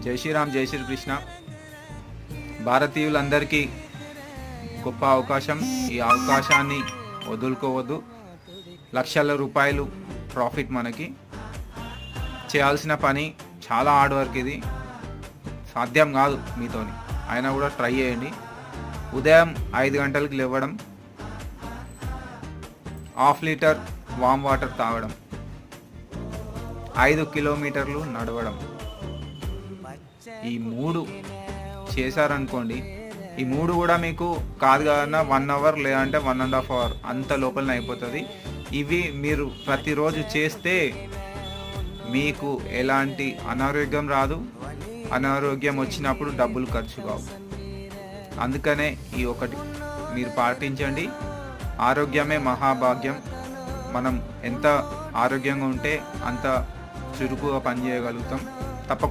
జై శ్రీరామ్, జై శ్రీకృష్ణ. భారతీయులందరికీ గొప్ప అవకాశం. ఈ అవకాశాన్ని వదులుకోవద్దు. లక్షల రూపాయలు ప్రాఫిట్ మనకి. చేయాల్సిన పని చాలా హార్డ్ వర్క్. ఇది సాధ్యం కాదు మీతోని, అయినా కూడా ట్రై చేయండి. ఉదయం 5 గంటలకు లేవడం, ½ లీటర్ వామ్ వాటర్ తాగడం, 5 కిలోమీటర్లు నడవడం. ఈ 3 చేశారనుకోండి, ఈ 3 కూడా మీకు కాదు కదన్నా 1 అవర్ లేదంటే 1.5 అవర్ అంత లోపలనే అయిపోతుంది. ఇవి మీరు ప్రతిరోజు చేస్తే మీకు ఎలాంటి అనారోగ్యం రాదు. అనారోగ్యం వచ్చినప్పుడు డబ్బులు ఖర్చు కావు. అందుకనే ఈ ఒకటి మీరు పాటించండి. ఆరోగ్యమే మహాభాగ్యం. మనం ఎంత ఆరోగ్యంగా ఉంటే అంత చురుకుగా పనిచేయగలుగుతాం.